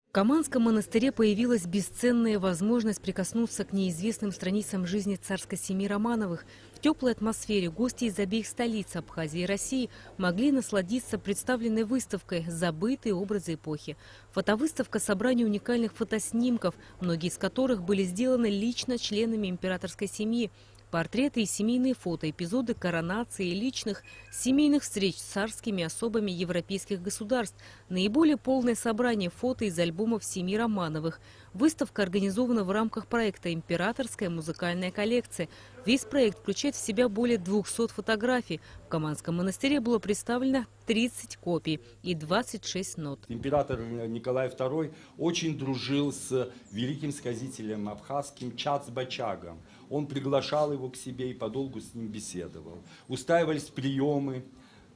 В Каманском монастыре появилась бесценная возможность прикоснуться к неизвестным страницам жизни царской семьи Романовых. В теплой атмосфере гости из обеих столиц Абхазии и России могли насладиться представленной выставкой «Забытые образы эпохи». Фотовыставка – собрание уникальных фотоснимков, многие из которых были сделаны лично членами императорской семьи. Портреты и семейные фото, эпизоды коронации и личных семейных встреч с царскими особами европейских государств. Наиболее полное собрание фото из альбомов семьи Романовых. Выставка организована в рамках проекта «Императорская музыкальная коллекция». Весь проект включает в себя более 200 фотографий. В Каманском монастыре было представлено 30 копий и 26 нот. Император Николай II очень дружил с великим сказителем абхазским Чац-Бачагом. Он приглашал его к себе и подолгу с ним беседовал. Устраивались приемы,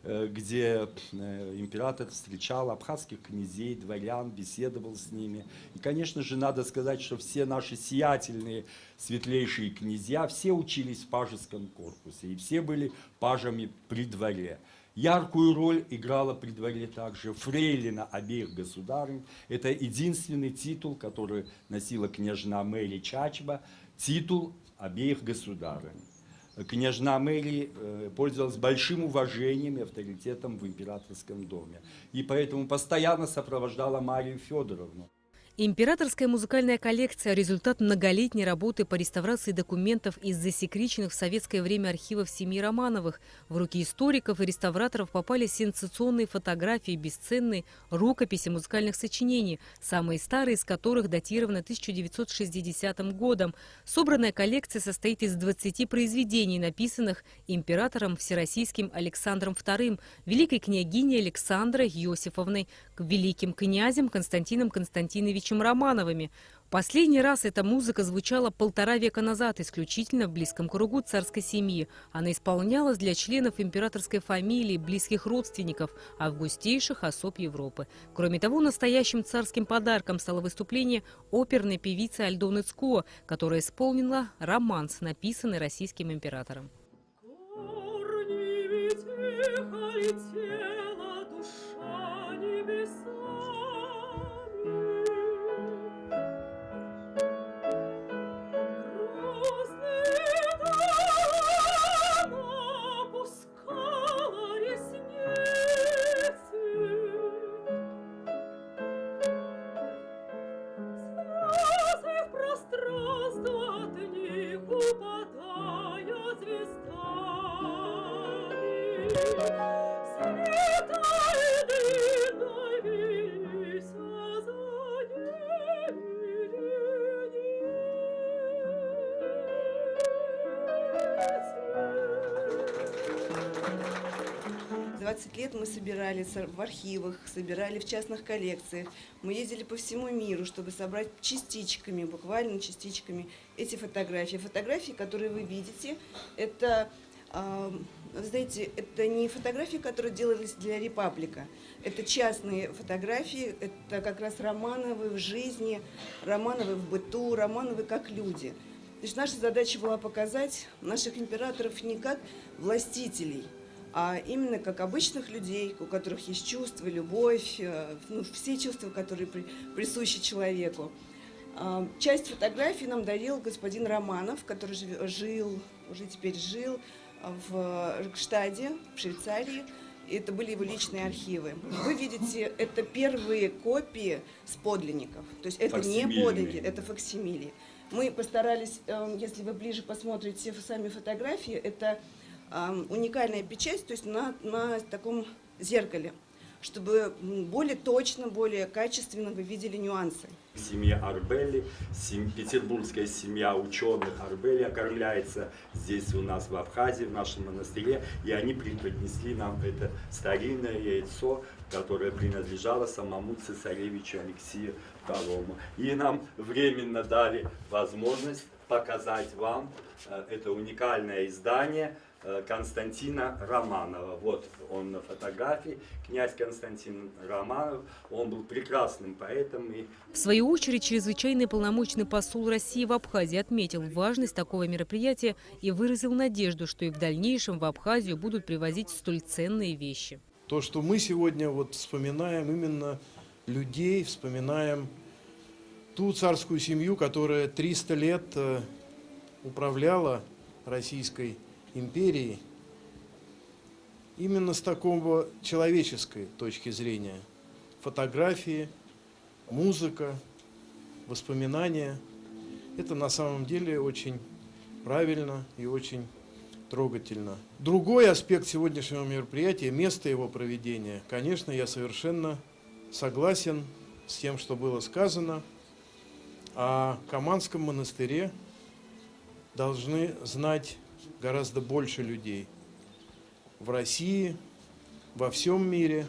где император встречал абхазских князей, дворян, беседовал с ними. И, конечно же, надо сказать, что все наши сиятельные, светлейшие князья, все учились в пажеском корпусе, и все были пажами при дворе. Яркую роль играла при дворе также фрейлина обеих государынь. Это единственный титул, который носила княжна Мэри Чачба, титул обеих государынь. Княжна Мэри пользовалась большим уважением и авторитетом в императорском доме. И поэтому постоянно сопровождала Марию Федоровну. Императорская музыкальная коллекция – результат многолетней работы по реставрации документов из засекреченных в советское время архивов семьи Романовых. В руки историков и реставраторов попали сенсационные фотографии, бесценные рукописи музыкальных сочинений, самые старые из которых датированы 1960 годом. Собранная коллекция состоит из 20 произведений, написанных императором всероссийским Александром II, великой княгиней Александрой Иосифовной, великим князем Константином Константиновичем Романовыми. Последний раз эта музыка звучала 1,5 века назад, исключительно в близком кругу царской семьи. Она исполнялась для членов императорской фамилии, близких родственников, августейших особ Европы. Кроме того, настоящим царским подарком стало выступление оперной певицы Альдоны Цко, которая исполнила романс, написанный российским императором. Лет мы собирали в архивах, собирали в частных коллекциях. Мы ездили по всему миру, чтобы собрать частичками, буквально частичками эти фотографии. Фотографии, которые вы видите, это, знаете, это не фотографии, которые делались для Репаблика. Это частные фотографии, это как раз Романовы в жизни, Романовы в быту, Романовы как люди. То есть наша задача была показать наших императоров не как властителей, а именно как обычных людей, у которых есть чувства, любовь, все чувства, которые присущи человеку. Часть фотографий нам дарил господин Романов, который уже теперь жил в Гштаде, в Швейцарии. Это были его личные архивы. Вы видите, это первые копии с подлинников. То есть это не подлинники, это факсимили. Мы постарались, если вы ближе посмотрите сами фотографии, это уникальная печать, то есть на таком зеркале, чтобы более точно, более качественно вы видели нюансы. Семья Арбели, петербургская семья ученых Арбели окормляется здесь у нас в Абхазии, в нашем монастыре, и они преподнесли нам это старинное яйцо, которое принадлежало самому цесаревичу Алексею II. И нам временно дали возможность показать вам это уникальное издание Константина Романова. Вот он на фотографии, князь Константин Романов. Он был прекрасным поэтом. В свою очередь, чрезвычайный полномочный посол России в Абхазии отметил важность такого мероприятия и выразил надежду, что и в дальнейшем в Абхазию будут привозить столь ценные вещи. То, что мы сегодня вспоминаем именно людей, вспоминаем ту царскую семью, которая 300 лет управляла Российской империей именно с такого человеческой точки зрения. Фотографии, музыка, воспоминания. Это на самом деле очень правильно и очень трогательно. Другой аспект сегодняшнего мероприятия, место его проведения. Конечно, я совершенно согласен с тем, что было сказано. О Каманском монастыре должны знать гораздо больше людей в России, во всем мире.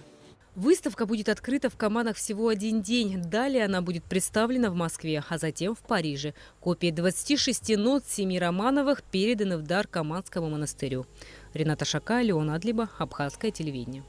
Выставка будет открыта в Каманах всего один день. Далее она будет представлена в Москве, а затем в Париже. Копии 26 нот семьи Романовых переданы в дар Каманскому монастырю. Рената Шака, Леон Адлиба, Абхазское телевидение.